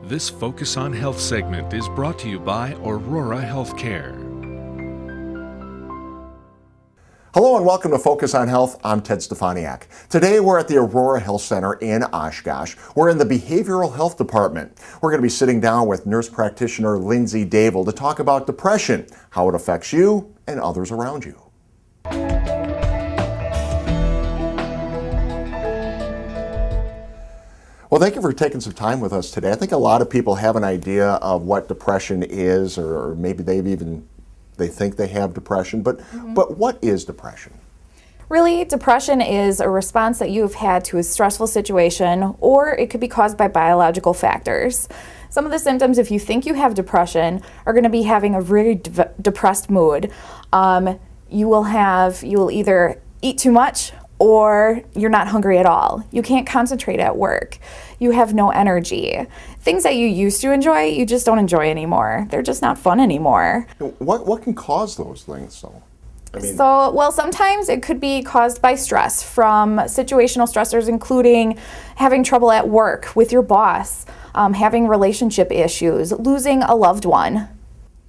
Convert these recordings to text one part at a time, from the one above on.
This Focus on Health segment is brought to you by Aurora Health Care. Hello and welcome to Focus on Health. I'm Ted Stefaniak. Today we're at the Aurora Health Center in Oshkosh. We're in the Behavioral Health Department. We're going to be sitting down with nurse practitioner Lindsay Davel to talk about depression, how it affects you and others around you. Well, thank you for taking some time with us today. I think a lot of people have an idea of what depression is, or maybe they think they have depression, but what is depression? Really, depression is a response that you've had to a stressful situation, or it could be caused by biological factors. Some of the symptoms, if you think you have depression, are going to be having a really depressed mood. You will either eat too much or you're not hungry at all. You can't concentrate at work. You have no energy. Things that you used to enjoy, you just don't enjoy anymore. They're just not fun anymore. What can cause those things, though? Sometimes it could be caused by stress from situational stressors, including having trouble at work with your boss, having relationship issues, losing a loved one.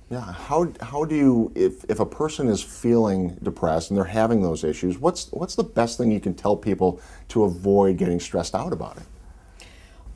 Yeah, how do you, if a person is feeling depressed and they're having those issues, what's the best thing you can tell people to avoid getting stressed out about it?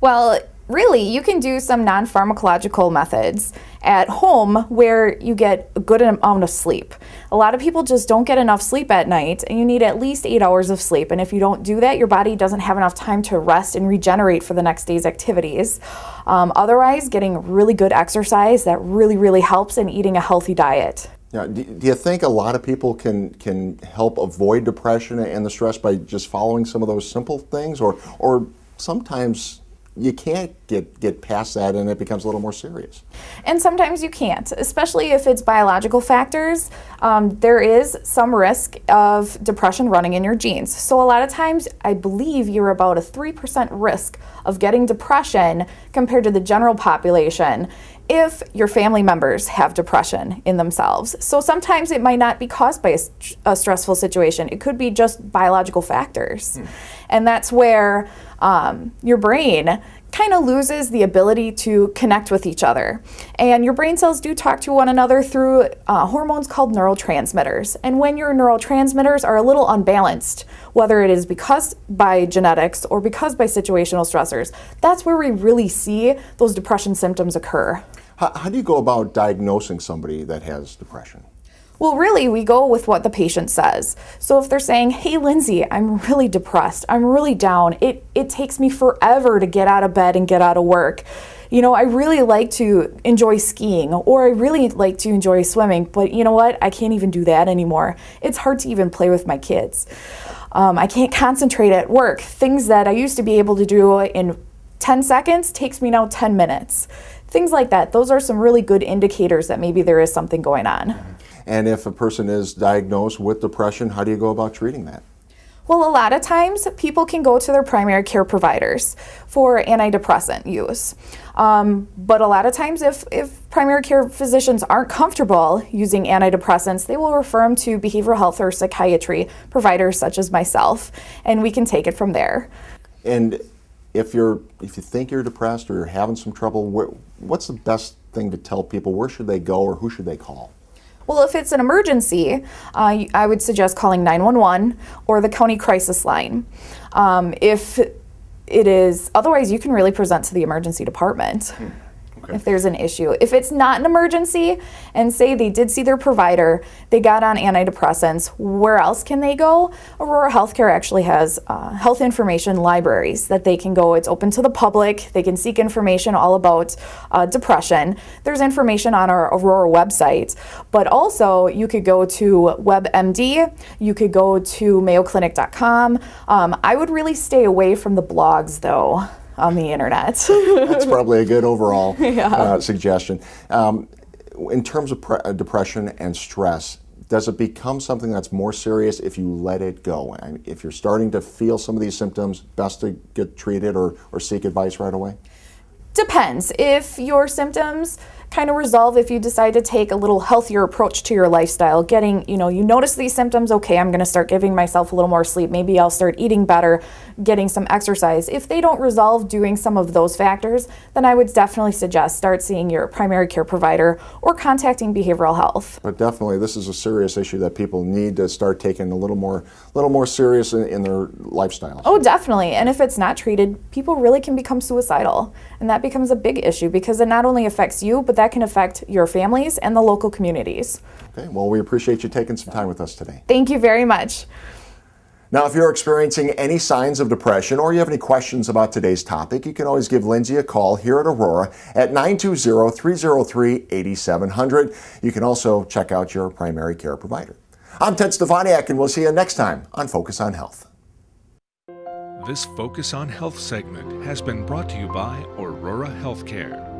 Well, really, you can do some non-pharmacological methods at home where you get a good amount of sleep. A lot of people just don't get enough sleep at night, and you need at least 8 hours of sleep. And if you don't do that, your body doesn't have enough time to rest and regenerate for the next day's activities. Otherwise, getting really good exercise, that really helps, and eating a healthy diet. Yeah, do you think a lot of people can help avoid depression and the stress by just following some of those simple things, or sometimes you can't get past that and it becomes a little more serious? And sometimes you can't, especially if it's biological factors. There is some risk of depression running in your genes. So a lot of times, I believe you're about a 3% risk of getting depression compared to the general population if your family members have depression in themselves. So sometimes it might not be caused by a stressful situation. It could be just biological factors. And that's where your brain kind of loses the ability to connect with each other. And your brain cells do talk to one another through hormones called neurotransmitters. And when your neurotransmitters are a little unbalanced, whether it is because by genetics or because by situational stressors, that's where we really see those depression symptoms occur. How do you go about diagnosing somebody that has depression? Well, really, we go with what the patient says. So if they're saying, hey, Lindsay, I'm really depressed, I'm really down, it takes me forever to get out of bed and get out of work. You know, I really like to enjoy skiing, or I really like to enjoy swimming, but you know what? I can't even do that anymore. It's hard to even play with my kids. I can't concentrate at work. Things that I used to be able to do in 10 seconds takes me now 10 minutes. Things like that. Those are some really good indicators that maybe there is something going on. And if a person is diagnosed with depression, how do you go about treating that? Well, a lot of times people can go to their primary care providers for antidepressant use. But a lot of times if primary care physicians aren't comfortable using antidepressants, they will refer them to behavioral health or psychiatry providers such as myself, and we can take it from there. And if you think you're depressed or you're having some trouble, what's the best thing to tell people? Where should they go or who should they call? Well, if it's an emergency, I would suggest calling 911 or the county crisis line. If it is, otherwise you can really present to the emergency department. If there's an issue. If it's not an emergency, and say they did see their provider, they got on antidepressants, where else can they go? Aurora Health Care actually has health information libraries that they can go. It's open to the public. They can seek information all about depression. There's information on our Aurora website, but also you could go to WebMD, you could go to mayoclinic.com. I would really stay away from the blogs though on the internet. That's probably a good overall suggestion. In terms of depression and stress, does it become something that's more serious if you let it go? I mean, if you're starting to feel some of these symptoms, best to get treated or seek advice right away? Depends. If your symptoms kind of resolve if you decide to take a little healthier approach to your lifestyle. Getting, you notice these symptoms, okay, I'm going to start giving myself a little more sleep. Maybe I'll start eating better, getting some exercise. If they don't resolve doing some of those factors, then I would definitely suggest start seeing your primary care provider or contacting behavioral health. But definitely, this is a serious issue that people need to start taking a little more serious in their lifestyles. Oh, definitely. And if it's not treated, people really can become suicidal. And that becomes a big issue because it not only affects you, but that can affect your families and the local communities. Okay, well, we appreciate you taking some time with us today. Thank you very much. Now, if you're experiencing any signs of depression or you have any questions about today's topic, you can always give Lindsay a call here at Aurora at 920-303-8700. You can also check out your primary care provider. I'm Ted Stefaniak, and we'll see you next time on Focus on Health. This Focus on Health segment has been brought to you by Aurora Health Care.